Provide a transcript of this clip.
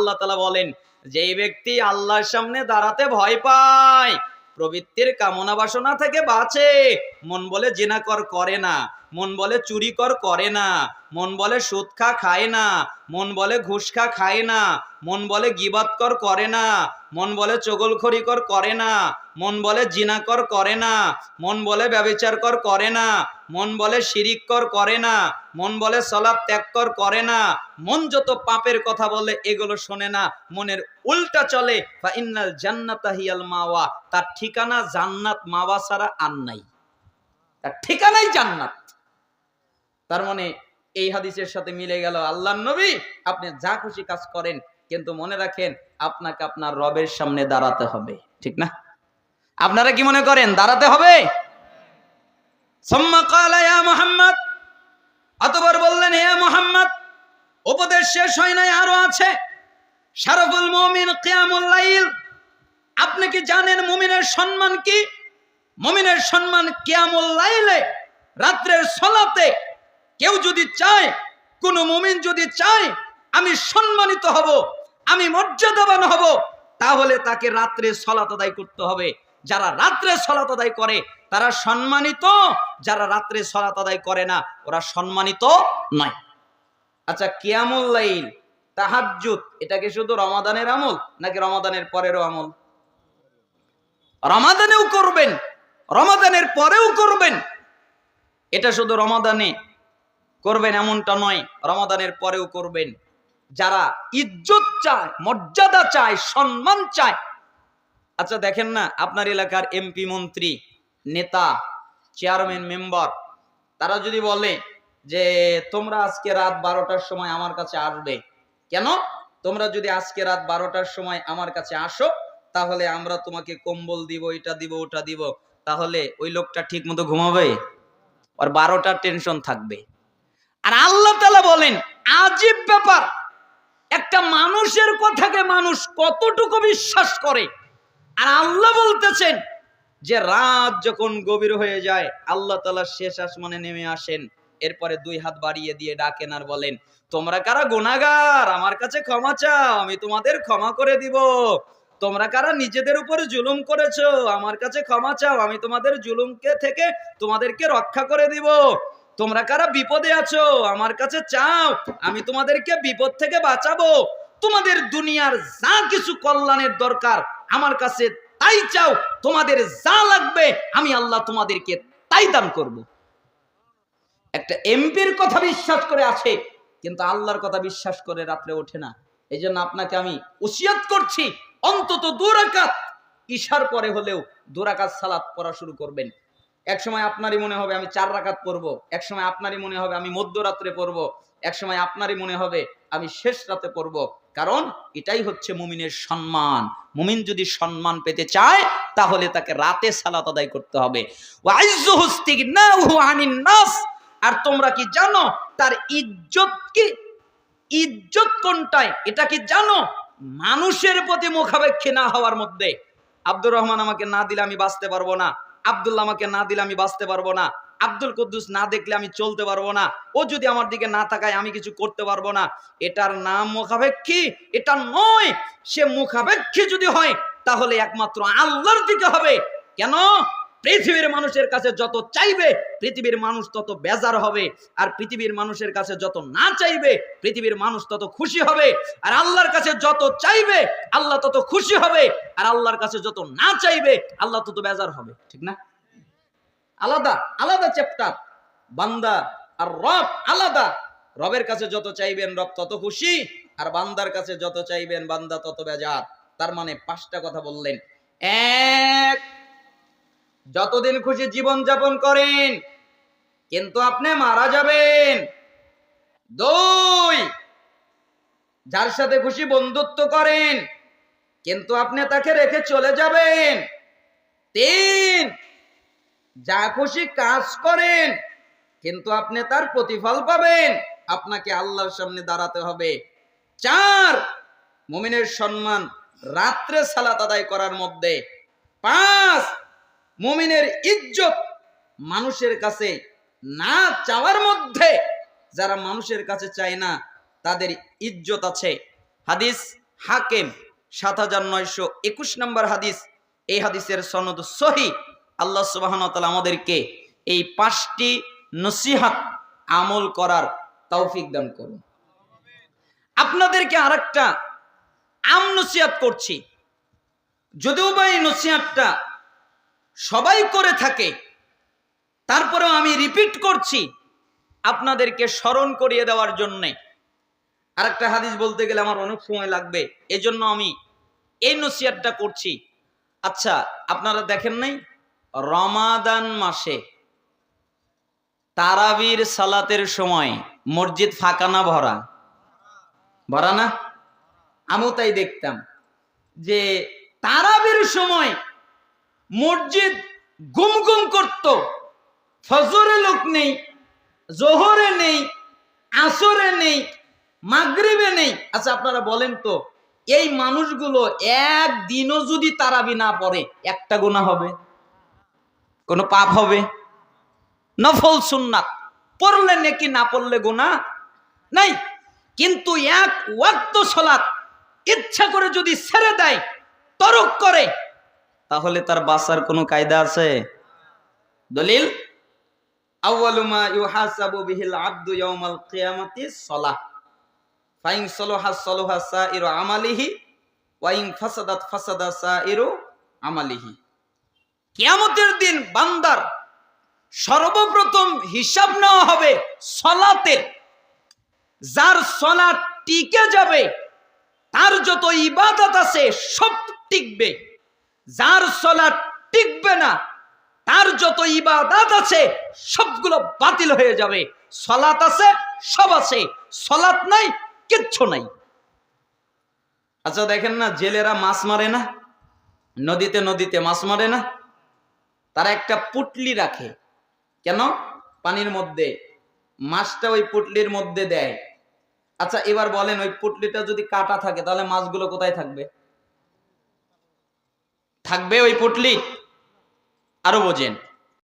আল্লাহ তাআলা বলেন যে এই ব্যক্তি আল্লাহর সামনে দাঁড়াতে ভয় পায়, প্রবৃত্তির কামনা বাসনা থেকে বাঁচে, মন বলে জিনা করে না, মন বলে চুরি করে না, মন বলে সুদ খায় না, মন বলে ঘুষ খায় না, মন বলে গীবত করে না, মন বলে চগলখড়ি করে না, মন বলে জিনা করে না, মন বলে ব্যভিচার করে না, মন বলে শিরিক করে না, মন বলে সালাত ত্যাগ করে না, মন যত পাপের কথা বলে এগুলো শোনে না, মনের উল্টা চলে, ফা ইন্নাল জান্নাতা হিয়াল মাওয়া, তার ঠিকানা জান্নাত, মাওয়া ছাড়া আর নাই, তার ঠিকানাই জান্নাত। তার মানে এই হাদিসের সাথে মিলে গেল আল্লাহর নবী আপনি যা খুশি কাজ করেন, কিন্তু মনে রাখেন আপনাকে আপনার রবের সামনে দাঁড়াতে হবে, ঠিক না? আপনারা কি মনে করেন দাঁড়াতে হবে? সুম্মা ক্বালা ইয়া মুহাম্মদ, অতঃপর বললেন হে মুহাম্মদ, উপদেশ শেষ হয় নাই, আরো আছে। শারাফুল মুমিন কিয়ামুল লাইল, আপনি কি জানেন মুমিনের সম্মান কি? মুমিনের সম্মান কিয়ামুল লাইলে, রাত্রের সালাতে। কেউ যদি চায়, কোন মুমিন যদি চায় আমি সম্মানিত হব, আমি মর্যাদাবান হব, তাহলে তাকে রাত্রে সালাত আদায় করতে হবে। যারা রাত্রে সালাত আদায় করে তারা সম্মানিত, যারা রাত্রে সালাত আদায় করে না ওরা সম্মানিত নয়। আচ্ছা, কিয়ামুল লাইল, তাহাজ্জুদ, এটা কি শুধু রমাদানের আমল নাকি রমাদানের পরেরও আমল? রমাদানেও করবেন, রমাদানের পরেও করবেন। এটা শুধু রমাদানে করবেন এমনটা নয়, রমাদানের পরেও করবেন। যারা ইজ্জত চায়, মর্যাদা চায়, সম্মান চায়। আচ্ছা দেখেন না, আপনার এলাকার এমপি, মন্ত্রী, নেতা, চেয়ারম্যান, মেম্বার, তারা যদি বলে যে তোমরা আজকে রাত 12টার সময় আমার কাছে আসবে, কেন? তোমরা যদি আজকে রাত 12টার সময় আমার কাছে আসো তাহলে আমরা তোমাকে কম্বল দিব, এটা দিব, ওটা দিব। তাহলে ওই লোকটা ঠিক মতো ঘুমাবে? আর 12টার টেনশন থাকবে। আর আল্লাহ তাআলা বলেন আজীব ব্যাপার, একটা মানুষের কথাকে মানুষ কতটুকু বিশ্বাস করে। আর আল্লাহ বলতেছেন যে রাত যখন গভীর হয়ে যায় আল্লাহ তাআলা শেষ আসমানে নেমে আসেন, এরপরে দুই হাত বাড়িয়ে দিয়ে ডাকেন আর বলেন তোমরা কারা গুনাহগার আমার কাছে ক্ষমা চাও, আমি তোমাদের ক্ষমা করে দিব। তোমরা কারা নিজেদের উপর জুলুম করেছো আমার কাছে ক্ষমা চাও, আমি তোমাদের জুলুমকে থেকে তোমাদেরকে রক্ষা করে দিব। তোমরা কারা বিপদে আছো আমার কাছে চাও, আমি তোমাদেরকে বিপদ থেকে বাঁচাবো। তোমাদের দুনিয়ার যা কিছু কল্যাণের দরকার আমার কাছে তাই চাও, তোমাদের যা লাগবে আমি আল্লাহ তোমাদেরকে তাই দান করব। একটা এমপির কথা বিশ্বাস করে আছে কিন্তু আল্লাহর কথা বিশ্বাস করে রাত্রে ওঠে না। এই জন্য আপনাকে আমি ওসিয়ত করছি অন্তত 2 রাকাত ইশার পরে হলেও 2 রাকাত সালাত পড়া শুরু করবেন। এক সময় আপনারই মনে হবে আমি 4 রাকাত পড়বো, এক সময় আপনারই মনে হবে আমি মধ্যরাত্রে পড়বো, এক সময় আপনারই মনে হবে আমি শেষ রাতে পড়বো। কারণ এটাই হচ্ছে মুমিনের সম্মান। মুমিন যদি সম্মান পেতে চায় তাহলে তাকে রাতে সালাত আদায় করতে হবে। আর তোমরা কি জানো তার ইজ্জত কি? ইজ্জত কোনটায় এটা কি জানো? মানুষের প্রতি মুখাপেক্ষী না হওয়ার মধ্যে। আব্দুর রহমান আমাকে না দিলে আমি বাঁচতে পারবো না, আব্দুল্লাহ আমাকে না দিলে আমি বাঁচতে পারবো না, আব্দুল কুদ্দুস না দেখলে আমি চলতে পারবো না, ও যদি আমার দিকে না তাকায় আমি কিছু করতে পারবো না। এটার নাম মুখাপেক্ষী? এটা নয়। সে মুখাপেক্ষী যদি হয় তাহলে একমাত্র আল্লাহর দিকে হবে। কেন? পৃথিবীর মানুষের কাছে যত চাইবে পৃথিবীর মানুষ তত বেজার হবে, আর পৃথিবীর মানুষের কাছে যত না চাইবে পৃথিবীর মানুষ তত খুশি হবে। আর আল্লাহর কাছে যত চাইবে আল্লাহ তত খুশি হবে, আর আল্লাহর কাছে যত না চাইবে আল্লাহ তত বেজার হবে। ঠিক না? আলাদা আলাদা চ্যাপ্টার। বান্দা আর রব আলাদা। রবের কাছে যত চাইবেন রব তত খুশি, আর বান্দার কাছে যত চাইবেন বান্দা তত বেজার। তার মানে 5টা কথা বললেন। 1, যতদিন খুশি জীবন যাপন করেন কিন্তু আপনি মারা যাবেন। 2, যার সাথে খুশি বন্ধুত্ব করেন কিন্তু আপনি তাকে রেখে চলে যাবেন। 3, যা খুশি কাজ করেন কিন্তু আপনি তার প্রতিফল পাবেন, আপনাকে আল্লাহর সামনে দাঁড়াতে হবে। 4, মুমিনের সম্মান রাত্রে সালাত আদায় করার মধ্যে। 5, মুমিনের ইজ্জত মানুষের কাছে না চাওয়ার মধ্যে। যারা মানুষের কাছে চায় না তাদের ইজ্জত আছে। হাদিস হাকিম 7921 নম্বর হাদিস। এই হাদিসের সনদ সহিহ। আল্লাহ সুবহানাহু ওয়া তাআলা আমাদেরকে এই 5টি নসিহত আমল করার তৌফিক দান করুন। আপনাদেরকে আরেকটা নসিহত করছি, যদিও বা এই নসিহতটা সবাই করে থাকে, তারপরেও আমি রিপিট করছি আপনাদেরকে স্মরণ করিয়ে দেওয়ার জন্যে। আরেকটা হাদিস বলতে গেলে আমার অনেক সময় লাগবে, এজন্য আমি এই নসিহতটা করছি। আচ্ছা, আপনারা দেখেন নাই রমাদান মাসে তারাবির সালাতের সময় মসজিদ ফাঁকা না ভরা? ভরা না? আমিও তাই দেখতাম যে তারাবির সময় মসজিদ গুম গুম করত। ফজরে লোক নেই, জোহরে নেই, আসরে নেই, মাগরিবে নেই। আচ্ছা আপনারা বলেন তো, এই মানুষগুলো একদিনও যদি তারাবি না পড়ে একটা গুনাহ হবে? কোনো পাপ হবে? নফল সুন্নাত পড়লে নাকি, না পড়লে গুনাহ নাই। কিন্তু এক ওয়াক্ত সালাত ইচ্ছা করে যদি ছেড়ে দেয়, তরক করে, তাহলে তার বাঁচার কোনো কায়দা আছে? দলিল, আউয়ালু মা ইউহাসাবু বিহিল আবদু ইয়াউমাল কিয়ামাতি সালাহ, ফাইন সালাহা সালাহা সাইরু আমালিহি ওয়া ইন ফাসাদাত ফাসাদা সাইরু আমালিহি। কিয়ামতের দিন বান্দার সর্বপ্রথম হিসাব নেওয়া হবে সালাতের। যার সালাত টিকে যাবে তার যত ইবাদত আছে সব টিকবে, যার সালাত টিকবে না তার যত ইবাদত আছে সবগুলো বাতিল হয়ে যাবে। সালাত আছে, সব আছে, সালাত নাই, কিচ্ছু নাই। আচ্ছা দেখেন না, জেলেরা মাছ মারে না, নদীতে নদীতে মাছ মারে না, তারা একটা পুটলি রাখে। কেন? পানির মধ্যে মাছটা ওই পুটলির মধ্যে দেয়। আচ্ছা এবার বলেন, ওই পুটলিটা যদি কাটা থাকে তাহলে মাছগুলো কোথায় থাকবে? থাকবে ওই পুটলি? আরো বোঝেন,